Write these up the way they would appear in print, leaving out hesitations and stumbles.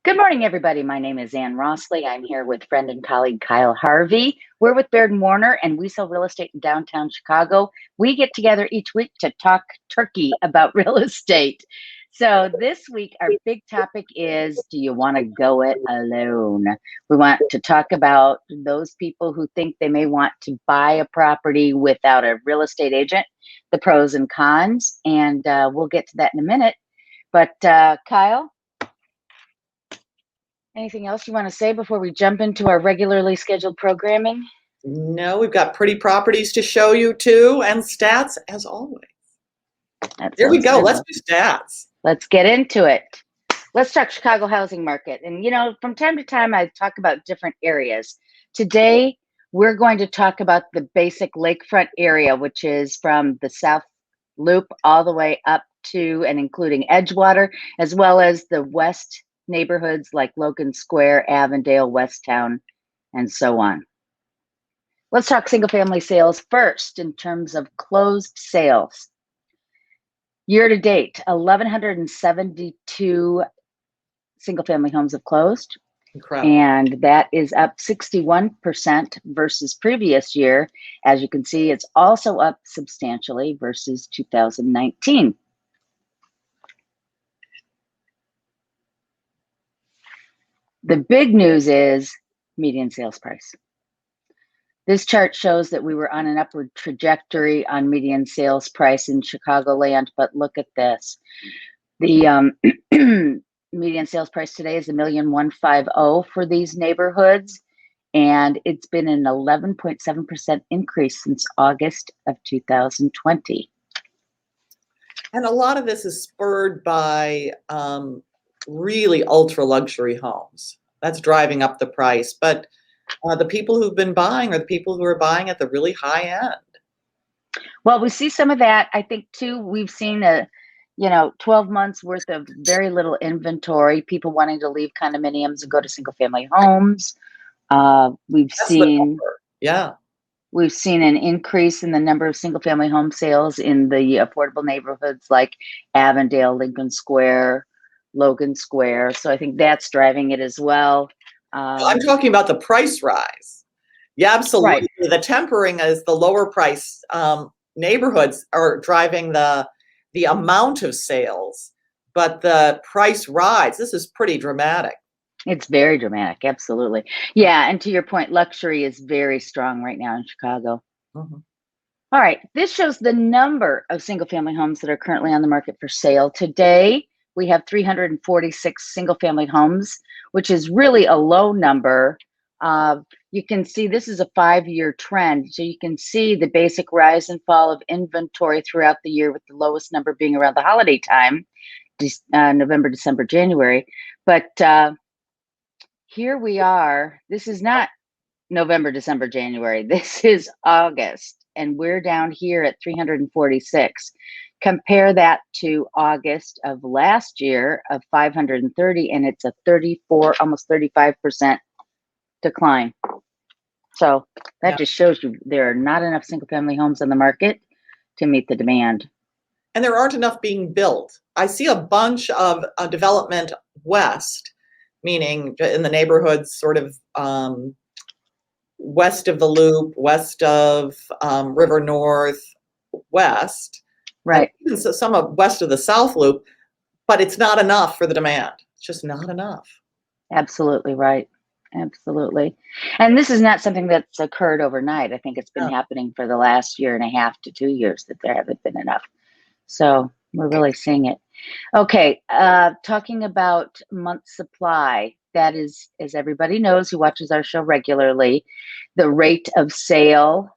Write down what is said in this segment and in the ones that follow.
Good morning, everybody. My name is Anne Rossley. I'm here with friend and colleague Kyle Harvey. We're with Baird and Warner, and we sell real estate in downtown Chicago. We get together each week to talk turkey about real estate. So this week, our big topic is, do you want to go it alone? We want to talk about those people who think they may want to buy a property without a real estate agent, the pros and cons, and we'll get to that in a minute. But Kyle? Anything else you want to say before we jump into our regularly scheduled programming? No, we've got pretty properties to show you too, and stats as always. There we go. Let's do stats. Let's get into it. Let's talk Chicago housing market. And, you know, from time to time, I talk about different areas. Today, we're going to talk about the basic lakefront area, which is from the South Loop all the way up to and including Edgewater, as well as the west neighborhoods like Logan Square, Avondale, Westtown, and so on. Let's talk single family sales first in terms of closed sales. Year to date, 1,172 single family homes have closed. Incredible. And that is up 61% versus previous year. As you can see, it's also up substantially versus 2019. The big news is median sales price. This chart shows that we were on an upward trajectory on median sales price in Chicagoland, but look at this. The median sales price today is $1,150,000 for these neighborhoods, and it's been an 11.7% increase since August of 2020. And a lot of this is spurred by really ultra luxury homes. That's driving up the price. But the people who've been buying are the people who are buying at the really high end. Well, we see some of that. I think too, we've seen 12 months worth of very little inventory, people wanting to leave condominiums and go to single family homes. We've seen an increase in the number of single family home sales in the affordable neighborhoods like Avondale, Lincoln Square, Logan Square. So I think that's driving it as well. I'm talking about the price rise. Yeah, absolutely. Right. The tempering is the lower price neighborhoods are driving the amount of sales, but the price rise, this is pretty dramatic. It's very dramatic. Absolutely. Yeah. And to your point, luxury is very strong right now in Chicago. Mm-hmm. All right. This shows the number of single family homes that are currently on the market for sale. Today, we have 346 single family homes, which is really a low number. You can see this is a 5-year trend. So you can see the basic rise and fall of inventory throughout the year, with the lowest number being around the holiday time, November, December, January. But here we are. This is not November, December, January. This is August, and we're down here at 346. Compare that to August of last year of 530, and it's a 34, almost 35% decline. So that just shows you there are not enough single family homes on the market to meet the demand. And there aren't enough being built. I see a bunch of development west, meaning in the neighborhoods sort of west of the Loop, west of River North, west. Right. And some of west of the South Loop, but it's not enough for the demand. It's just not enough. Absolutely right. Absolutely. And this is not something that's occurred overnight. I think it's been happening for the last 1.5 to 2 years that there haven't been enough. So we're really seeing it. Okay. Talking about month supply, that is, as everybody knows who watches our show regularly, the rate of sale.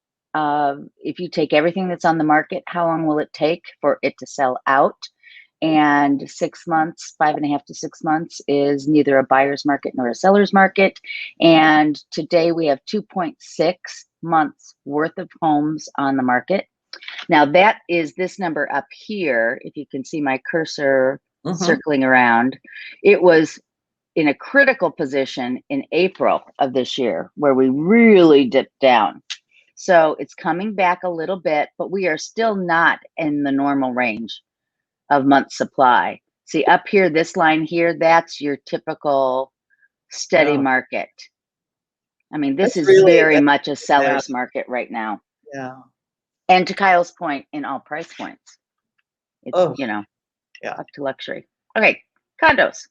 If you take everything that's on the market, how long will it take for it to sell out? And 6 months, 5.5 to 6 months is neither a buyer's market nor a seller's market. And today we have 2.6 months worth of homes on the market. Now that is this number up here. If you can see my cursor circling around, it was in a critical position in April of this year where we really dipped down. So it's coming back a little bit, but we are still not in the normal range of month supply. See up here, this line here, that's your typical steady market. I mean, this is really very much a seller's market right now. Yeah. And to Kyle's point, in all price points, it's, you know, up to luxury. Okay, condos.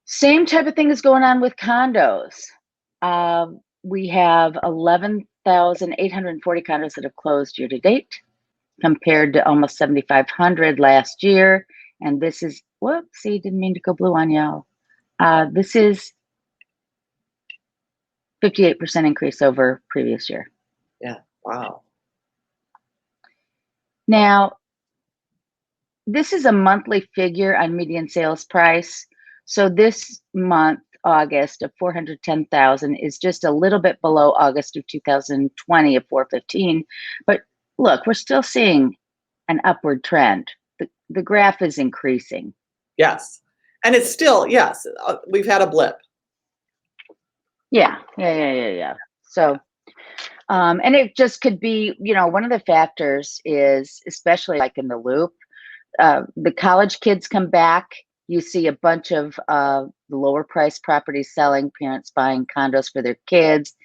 Same type of thing is going on with condos. We have 11,840 condos that have closed year to date, compared to almost 7,500 last year. And this is, whoopsie, didn't mean to go blue on y'all. This is 58% increase over previous year. Yeah, wow. Now, this is a monthly figure on median sales price. So this month, August of 410,000 is just a little bit below August of 2020 of 415. But look, we're still seeing an upward trend. The graph is increasing. Yes. And it's still, yes, we've had a blip. Yeah. So, and it just could be, you know, one of the factors is, especially like in the Loop, the college kids come back. You see a bunch of lower price properties selling, parents buying condos for their kids,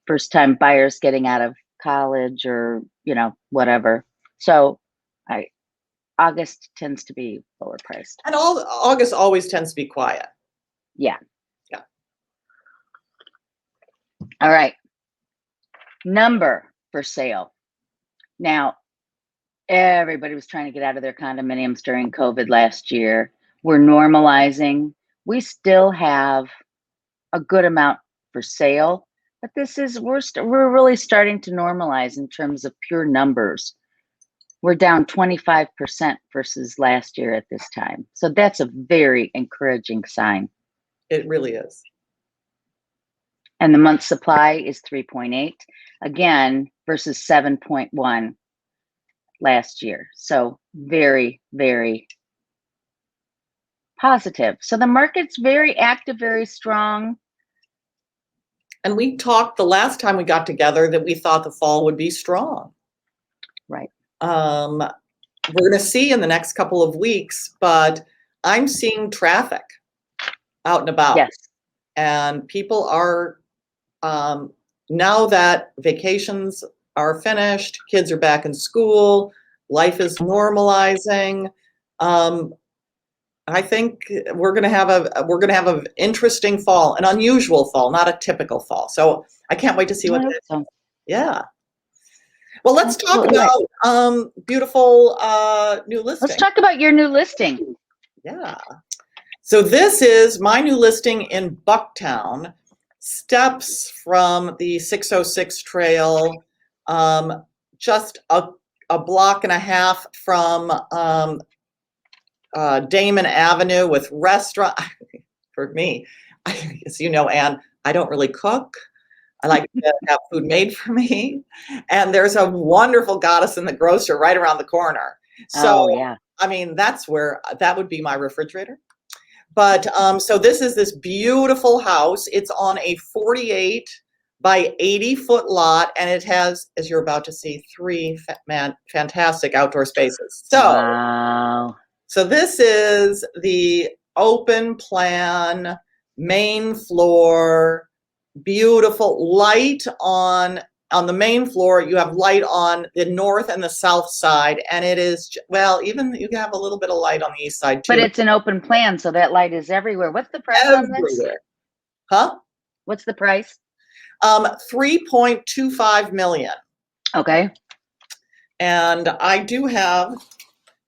first time buyers getting out of college or, you know, whatever. So August tends to be lower priced. And August always tends to be quiet. Yeah. Yeah. All right. Number for sale. Now, everybody was trying to get out of their condominiums during COVID last year. We're normalizing. We still have a good amount for sale, but we're really starting to normalize in terms of pure numbers. We're down 25% versus last year at this time. So that's a very encouraging sign. It really is. And the month supply is 3.8, again, versus 7.1 last year. So very, very positive. So the market's very active, very strong. And we talked the last time we got together that we thought the fall would be strong. Right. We're going to see in the next couple of weeks, but I'm seeing traffic out and about. Yes. And people are, now that vacations are finished, kids are back in school, life is normalizing. I think we're going to have an interesting fall, an unusual fall, not a typical fall. So I can't wait to see what it is. Yeah. Well, let's talk about beautiful new listing. Let's talk about your new listing. Yeah. So this is my new listing in Bucktown, steps from the 606 trail, just a block and a half from Damon Avenue with restaurant. For me, as you know, Anne, I don't really cook. I like to have food made for me. And there's a wonderful Goddess in the Grocer right around the corner. So, yeah. I mean, that would be my refrigerator. But so this is this beautiful house. It's on a 48 by 80 foot lot. And it has, as you're about to see, 3 fantastic outdoor spaces. So, wow. So this is the open plan, main floor, beautiful light on the main floor. You have light on the north and the south side, and it is, well, even you have a little bit of light on the east side too. But it's an open plan, so that light is everywhere. What's the price on this? Huh? What's the price? 3.25 million. Okay. And I do have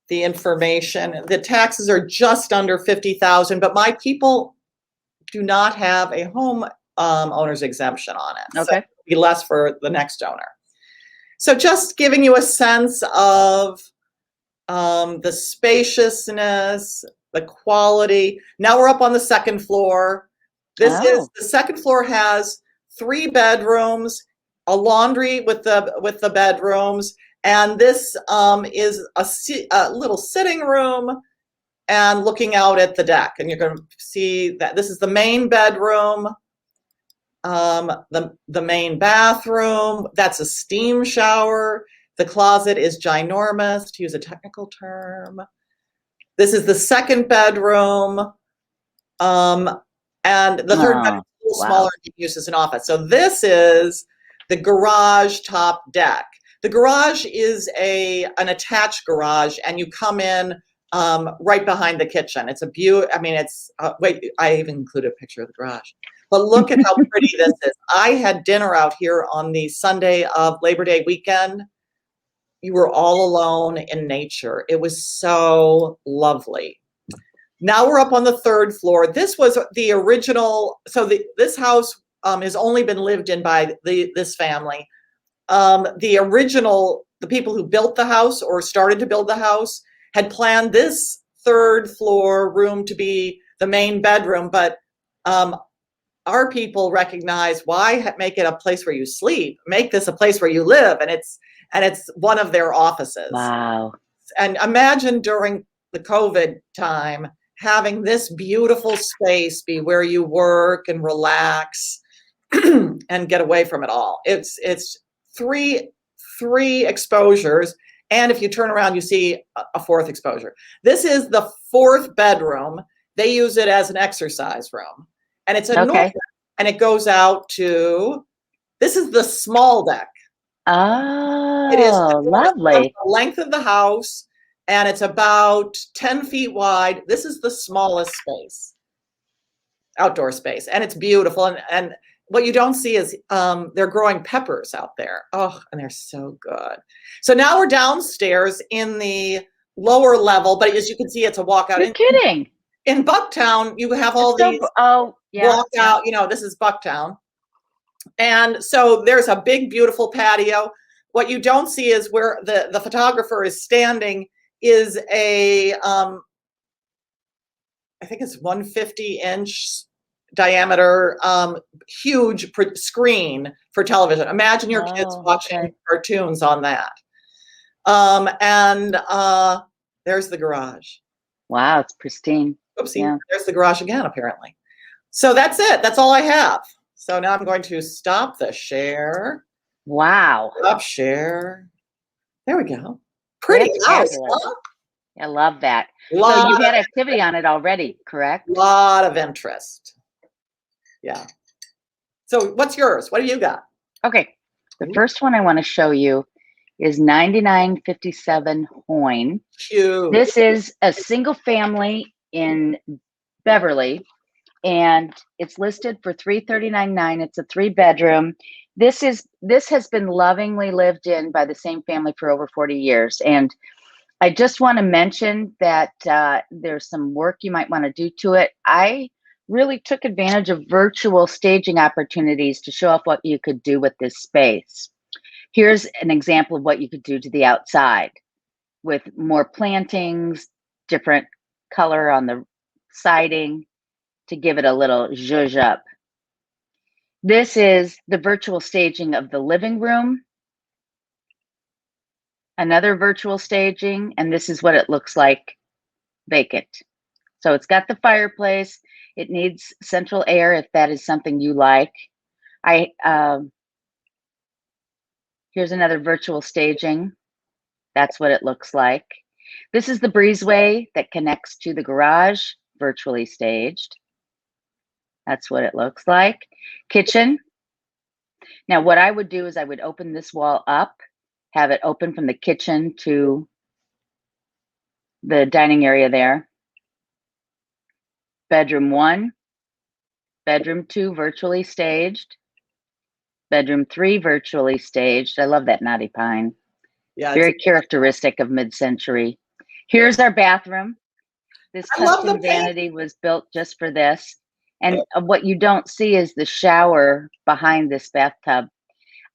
the information. The taxes are just under 50,000, but my people do not have a home owner's exemption on it. Okay. So it'll be less for the next owner. So just giving you a sense of the spaciousness, the quality. Now we're up on the second floor. The second floor has 3 bedrooms, a laundry with the bedrooms, and this is a little sitting room and looking out at the deck. And you're going to see that this is the main bedroom, the main bathroom. That's a steam shower. The closet is ginormous, to use a technical term. This is the second bedroom. And the third bedroom is a little smaller and used as an office. So this is the garage top deck. The garage is an attached garage, and you come in right behind the kitchen. It's a beaut. I mean, it's wait. I even included a picture of the garage. But look at how pretty this is. I had dinner out here on the Sunday of Labor Day weekend. You were all alone in nature. It was so lovely. Now we're up on the third floor. This was the original. So this house has only been lived in by this family. The people who built the house or started to build the house had planned this third floor room to be the main bedroom, but our people recognize, why make it a place where you sleep? Make this a place where you live, and it's one of their offices. Wow. And imagine during the COVID time, having this beautiful space be where you work and relax and get away from it all. It's three exposures, and if you turn around, you see a fourth exposure. This is the fourth bedroom. They use it as an exercise room, and it's a north deck, and it goes out to. This is the small deck. Oh, it is lovely. The length of the house. And it's about 10 feet wide. This is the smallest space, outdoor space. And it's beautiful. And what you don't see is they're growing peppers out there. Oh, and they're so good. So now we're downstairs in the lower level, but as you can see, it's a walkout. You're kidding. In Bucktown, you have all these walkout, this is Bucktown. And so there's a big, beautiful patio. What you don't see is where the photographer is standing is I think it's 150-inch diameter, huge screen for television. Imagine your kids watching cartoons on that. And there's the garage. Wow, it's pristine. Oopsie, yeah. There's the garage again, apparently. So that's it. That's all I have. So now I'm going to stop the share. Wow. Stop share. There we go. Pretty house, huh? I love that. So you had activity on it already, correct? A lot of interest. Yeah. So what's yours? What do you got? Okay. The first one I want to show you is 9957 Hoyne. Cute. This is a single family in Beverly, and it's listed for $339,900. It's a 3-bedroom. This has been lovingly lived in by the same family for over 40 years. And I just want to mention that there's some work you might want to do to it. I really took advantage of virtual staging opportunities to show off what you could do with this space. Here's an example of what you could do to the outside with more plantings, different color on the siding to give it a little zhuzh up. This is the virtual staging of the living room. Another virtual staging, and this is what it looks like vacant. So it's got the fireplace. It needs central air if that is something you like. Here's another virtual staging. That's what it looks like. This is the breezeway that connects to the garage, virtually staged. That's what it looks like. Kitchen. Now, what I would do is I would open this wall up, have it open from the kitchen to the dining area there. Bedroom 1, bedroom 2, virtually staged. Bedroom 3, virtually staged. I love that knotty pine. Yeah, very characteristic of mid-century. Here's our bathroom. This custom vanity was built just for this. And what you don't see is the shower behind this bathtub.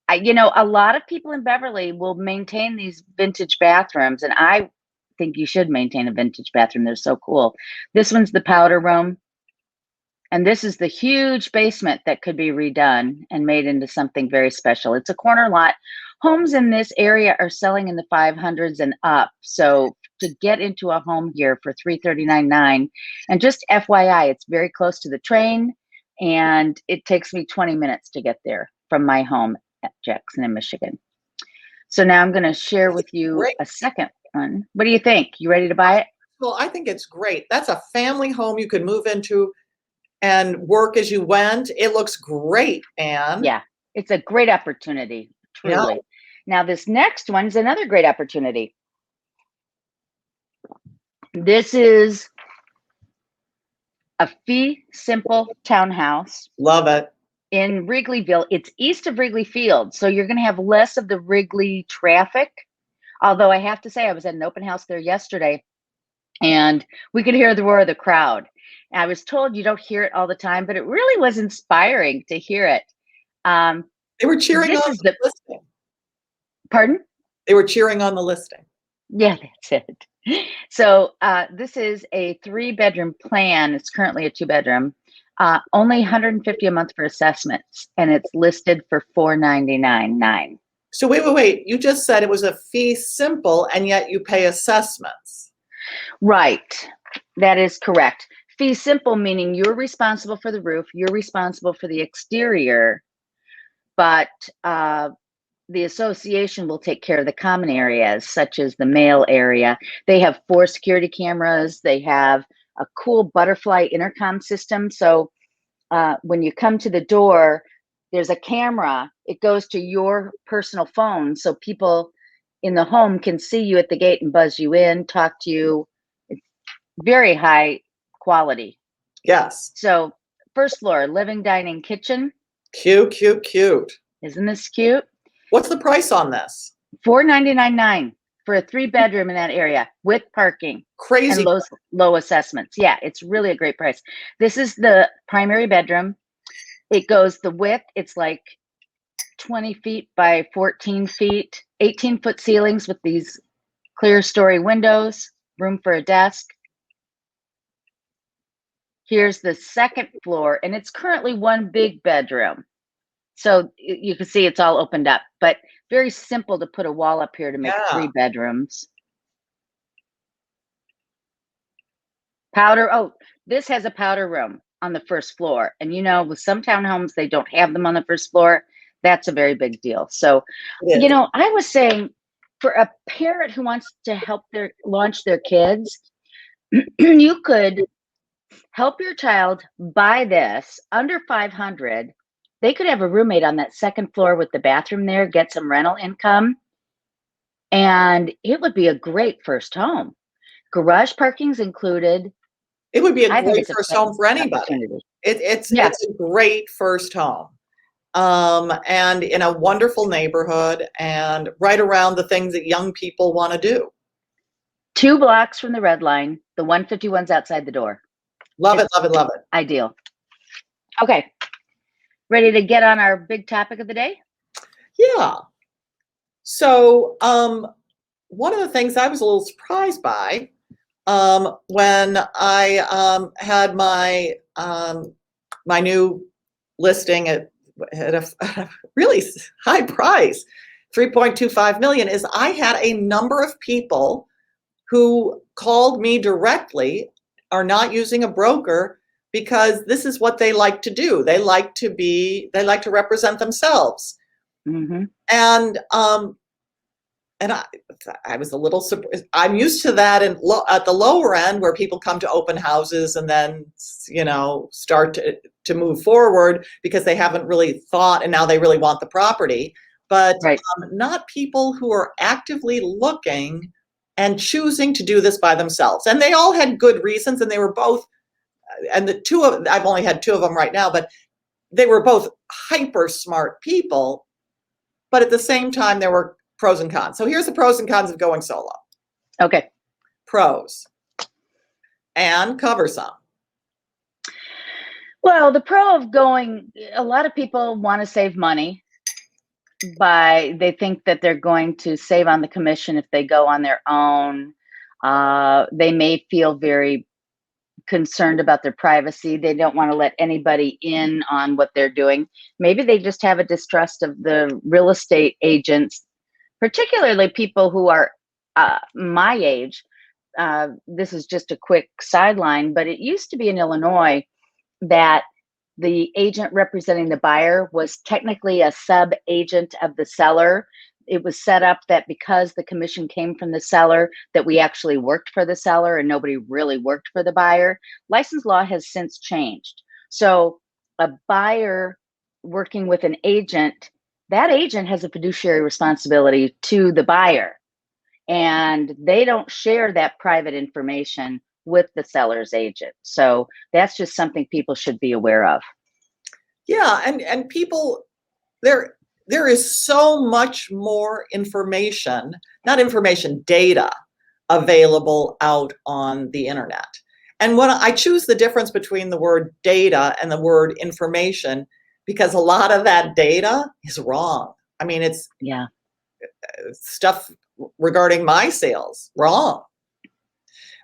A lot of people in Beverly will maintain these vintage bathrooms, and I think you should maintain a vintage bathroom. They're so cool. This one's the powder room. And this is the huge basement that could be redone and made into something very special. It's a corner lot. Homes in this area are selling in the 500s and up. So to get into a home here for $339,900, and just FYI, it's very close to the train, and it takes me 20 minutes to get there from my home at Jackson in Michigan. So now I'm going to share with you Great. a second one. What do you think? You ready to buy it? Well, I think it's great. That's a family home you can move into and work as you went. It looks great, Anne. Yeah, it's a great opportunity, truly. Yeah. Now, this next one is another great opportunity. This is a fee simple townhouse Love it. in Wrigleyville. It's east of Wrigley Field, so you're going to have less of the Wrigley traffic. Although I have to say, I was at an open house there yesterday, and we could hear the roar of the crowd. And I was told you don't hear it all the time, but it really was inspiring to hear it. They were cheering This on is the listing. Pardon? They were cheering on the listing. Yeah, that's it. So this is a 3-bedroom plan. It's currently a 2-bedroom. Only $150 a month for assessments, and it's listed for $499.9. So wait. You just said it was a fee simple, and yet you pay assessments. Right. That is correct. Fee simple meaning you're responsible for the roof, you're responsible for the exterior, but the association will take care of the common areas, such as the mail area. They have 4 security cameras. They have a cool butterfly intercom system. So when you come to the door, there's a camera. It goes to your personal phone, so people in the home can see you at the gate and buzz you in, talk to you. It's very high quality. Yes. So first floor, living, dining, kitchen. Cute. Isn't this cute? What's the price on this? $499.9 for a 3-bedroom in that area with parking. Crazy. And low assessments. Yeah, it's really a great price. This is the primary bedroom. It goes the width, it's like 20 feet by 14 feet, 18-foot ceilings with these clear story windows, room for a desk. Here's the second floor, and it's currently 1 big bedroom. So you can see it's all opened up, but very simple to put a wall up here to make 3 bedrooms. This has a powder room on the first floor. And with some townhomes, they don't have them on the first floor. That's a very big deal. So, I was saying for a parent who wants to help launch their kids, you could help your child buy this under $500. They could have a roommate on that second floor with the bathroom there, get some rental income, and it would be a great first home. Garage parking's included. It would be a great first home for anybody. It's a great first home. And in a wonderful neighborhood and right around the things that young people want to do. 2 blocks from the red line, the 151's outside the door. Love it. Ideal. Okay. Ready to get on our big topic of the day? Yeah. So one of the things I was a little surprised by when I had my my new listing at a really high price, $3.25 million, is I had a number of people who called me directly, are not using a broker, because this is what they like to do. They like to represent themselves. Mm-hmm. And I was a little surprised. I'm used to that at the lower end, where people come to open houses and then, start to move forward because they haven't really thought, and now they really want the property. But right. Not people who are actively looking and choosing to do this by themselves. And they all had good reasons, and they were both, and I've only had 2 of them right now, but they were both hyper smart people. But at the same time, there were pros and cons. So here's the pros and cons of going solo. Okay. Pros. And cover some. Well, the pro of a lot of people want to save money they think that they're going to save on the commission if they go on their own. They may feel very concerned about their privacy. They don't want to let anybody in on what they're doing. Maybe they just have a distrust of the real estate agents, particularly people who are my age. This is just a quick sideline, but it used to be in Illinois that the agent representing the buyer was technically a sub-agent of the seller. it was set up that because the commission came from the seller, that we actually worked for the seller and nobody really worked for the buyer. License law has since changed. So a buyer working with an agent, that agent has a fiduciary responsibility to the buyer, and they don't share that private information with the seller's agent. So that's just something people should be aware of. Yeah, and people, there is so much more information, not information, data available out on the internet. And when I choose the difference between the word data and the word information, because a lot of that data is wrong. I mean, it's stuff regarding my sales, wrong.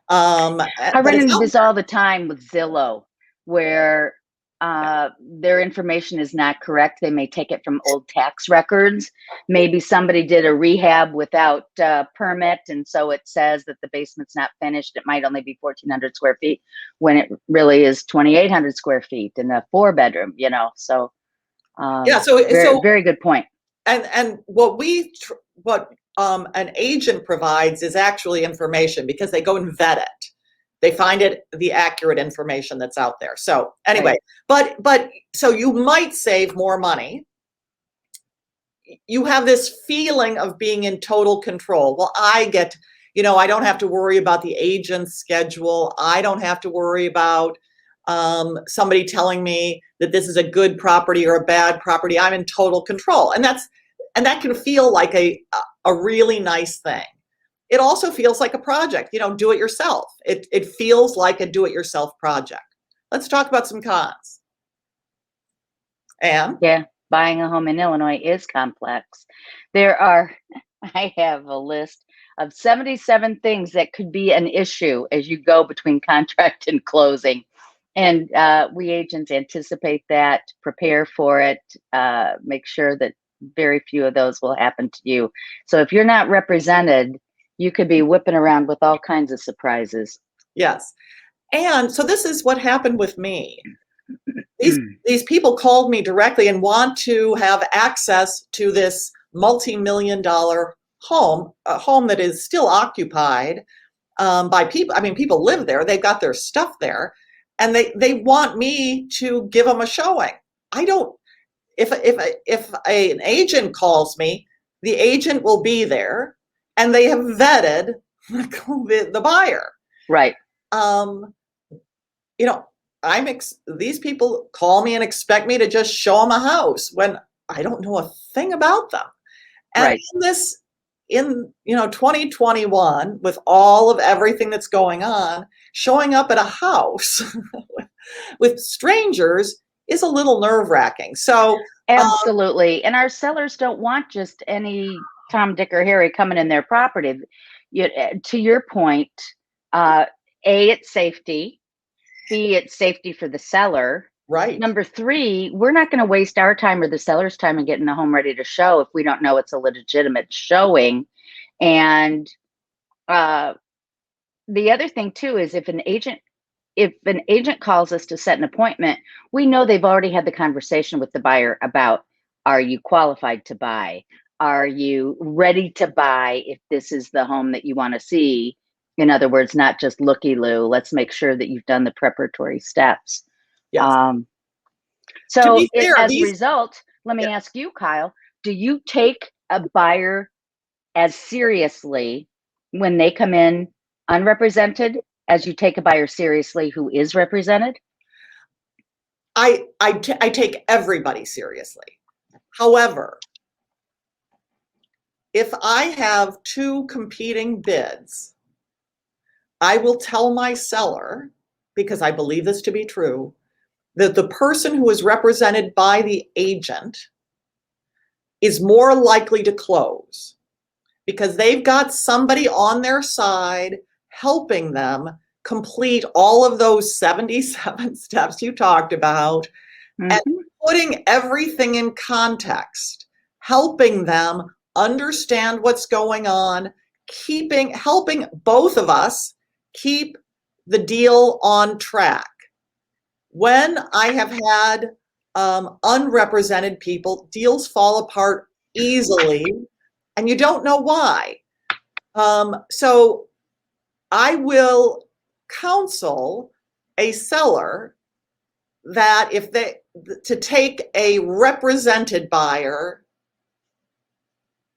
I run into this all the time with Zillow, where their information is not correct. They may take it from old tax records. Maybe somebody did a rehab without permit, and so it says that the basement's not finished. It might only be 1,400 square feet when it really is 2,800 square feet in a 4-bedroom, you know, so very good point. And what an agent provides is actually information, because they go and vet it. They find it the accurate information that's out there. So anyway, right. but so you might save more money. You have this feeling of being in total control. Well, I get, you know, I don't have to worry about the agent's schedule. I don't have to worry about somebody telling me that this is a good property or a bad property. I'm in total control. And that can feel like a really nice thing. It also feels like a project, you know, do it yourself. It feels like a do it yourself project. Let's talk about some cons. Anne? Yeah, buying a home in Illinois is complex. I have a list of 77 things that could be an issue as you go between contract and closing. And we agents anticipate that, prepare for it, make sure that very few of those will happen to you. So if you're not represented, you could be whipping around with all kinds of surprises. Yes. And so this is what happened with me. These people called me directly and want to have access to this multi-million-dollar home, a home that is still occupied by people. I mean, people live there. They've got their stuff there. And they want me to give them a showing. I don't, if an agent calls me, the agent will be there and they have vetted the buyer. Right. You know, these people call me and expect me to just show them a house when I don't know a thing about them. And right. in 2021, with all of everything that's going on, showing up at a house with strangers is a little nerve-wracking. So absolutely. And our sellers don't want just any Tom, Dick, or Harry coming in their property. To your point, A, it's safety. B, it's safety for the seller. Right. Number 3, we're not going to waste our time or the seller's time in getting the home ready to show if we don't know it's a legitimate showing. And the other thing too is if an agent calls us to set an appointment, we know they've already had the conversation with the buyer about, are you qualified to buy? Are you ready to buy if this is the home that you want to see? In other words, not just looky-loo. Let's make sure that you've done the preparatory steps. Yes. So as a result, let me ask you, Kyle, do you take a buyer as seriously when they come in unrepresented as you take a buyer seriously who is represented? I take everybody seriously. However, if I have 2 competing bids, I will tell my seller, because I believe this to be true, that the person who is represented by the agent is more likely to close because they've got somebody on their side helping them complete all of those 77 steps you talked about, and putting everything in context, helping them understand what's going on, helping both of us keep the deal on track. When I have had unrepresented people, deals fall apart easily and you don't know why. So I will counsel a seller that to take a represented buyer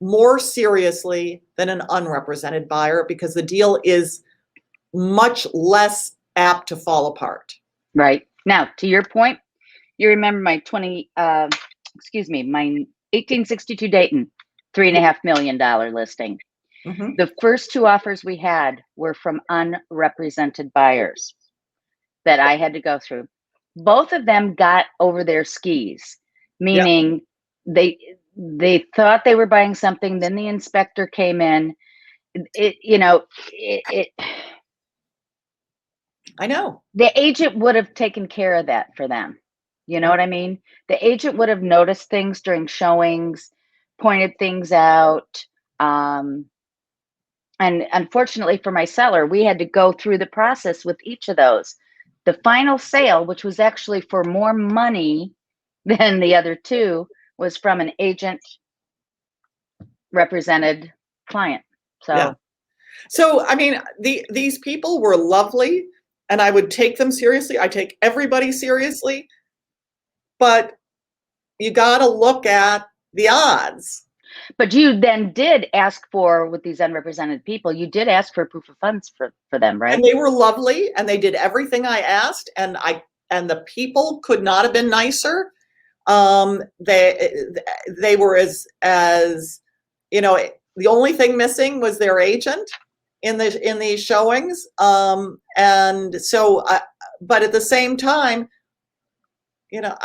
more seriously than an unrepresented buyer, because the deal is much less apt to fall apart. Right. Now, to your point, you remember my my 1862 Dayton, $3.5 million listing. Mm-hmm. The first two offers we had were from unrepresented buyers that I had to go through. Both of them got over their skis, meaning they thought they were buying something. Then the inspector came in. I know. The agent would have taken care of that for them. You know what I mean? The agent would have noticed things during showings, pointed things out. And unfortunately for my seller, we had to go through the process with each of those. The final sale, which was actually for more money than the other two, was from an agent represented client. So I mean, these people were lovely, and I would take them seriously. I take everybody seriously, but you got to look at the odds. But you then did ask for, with these unrepresented people, you did ask for proof of funds for them, right? And they were lovely, and they did everything I asked, and the people could not have been nicer. They were as you know, the only thing missing was their agent in these showings. And so, but at the same time, you know,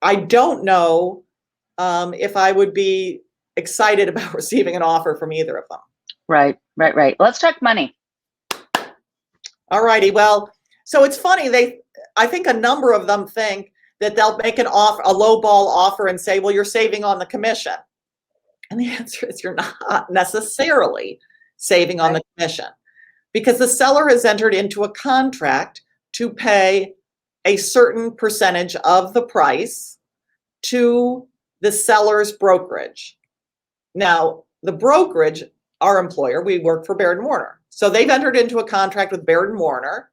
I don't know if I would be excited about receiving an offer from either of them. Right. Let's talk money. All righty. Well, so it's funny. I think a number of them think that they'll make an offer, a low ball offer, and say, well, you're saving on the commission. And the answer is you're not necessarily saving on the commission, because the seller has entered into a contract to pay a certain percentage of the price to the seller's brokerage. Now, the brokerage, our employer, we work for Baird and Warner. So they've entered into a contract with Baird and Warner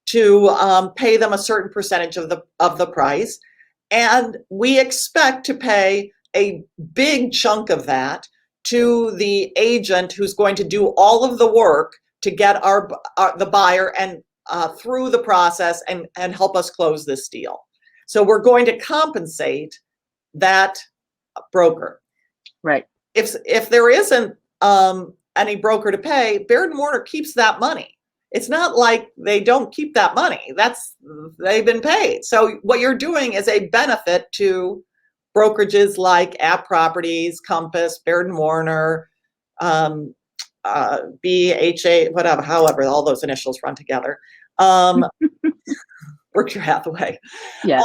to pay them a certain percentage of the price. And we expect to pay a big chunk of that to the agent who's going to do all of the work to get the buyer and through the process and help us close this deal. So we're going to compensate that broker. Right. If there isn't any broker to pay, Baird and Warner keeps that money. It's not like they don't keep that money. They've been paid. So what you're doing is a benefit to brokerages like App Properties, Compass, Baird and Warner, BHA, whatever, however, all those initials run together. Berkshire Hathaway. Yeah.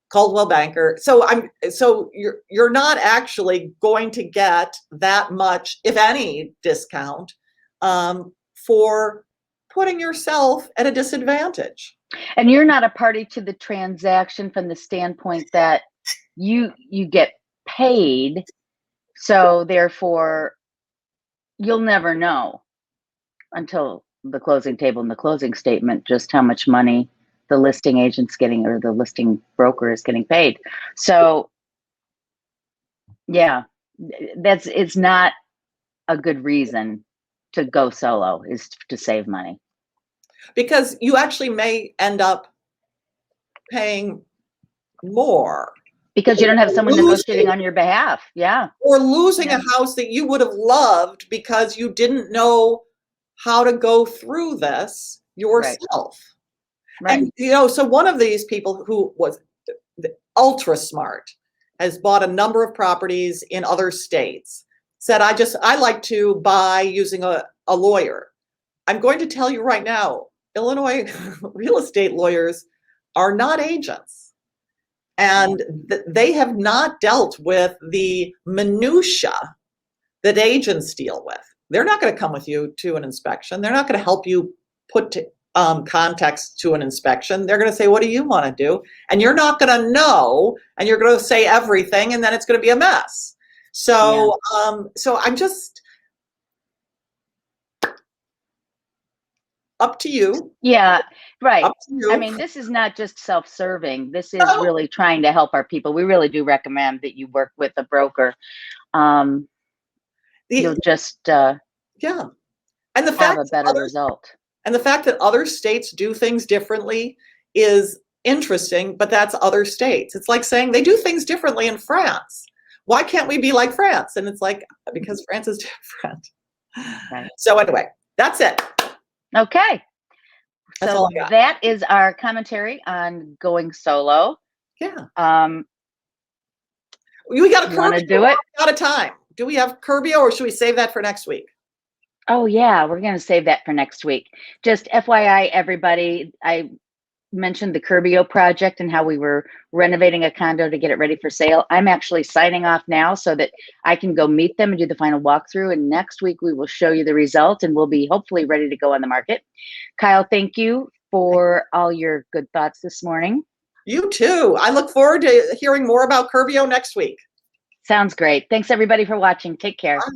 Coldwell Banker. So you're not actually going to get that much, if any, discount for putting yourself at a disadvantage. And you're not a party to the transaction from the standpoint that you get paid, so therefore you'll never know until the closing table and the closing statement just how much money the listing agent's getting or the listing broker is getting paid. So yeah, it's not a good reason to go solo, is to save money. Because you actually may end up paying more. Because you don't have someone negotiating on your behalf. Yeah. Or losing a house that you would have loved because you didn't know how to go through this yourself. Right. And, you know, so one of these people who was ultra smart has bought a number of properties in other states, said, I like to buy using a lawyer. I'm going to tell you right now, Illinois real estate lawyers are not agents. And they have not dealt with the minutia that agents deal with. They're not going to come with you to an inspection. They're not going to help you put context to an inspection. They're going to say, what do you want to do? And you're not going to know, and you're going to say everything, and then it's going to be a mess. So, so I'm just up to you. Yeah, right. Up to you. I mean, this is not just self-serving. This is really trying to help our people. We really do recommend that you work with a broker. You'll just yeah. And the have fact a better result. And the fact that other states do things differently is interesting, but that's other states. It's like saying they do things differently in France. Why can't we be like France? And it's like, because France is different. Right. So anyway, that's it. Okay. That's So all I got. that is our commentary on going solo. Yeah. We got a Want to Curbio. do it? Out of time. Do we have Curbio, or should we save that for next week? Oh yeah, we're going to save that for next week. Just FYI, everybody, I mentioned the Curbio project and how we were renovating a condo to get it ready for sale. I'm actually signing off now so that I can go meet them and do the final walkthrough. And next week we will show you the result and we'll be hopefully ready to go on the market. Kyle, thank you for all your good thoughts this morning. You too. I look forward to hearing more about Curbio next week. Sounds great. Thanks everybody for watching. Take care. Bye.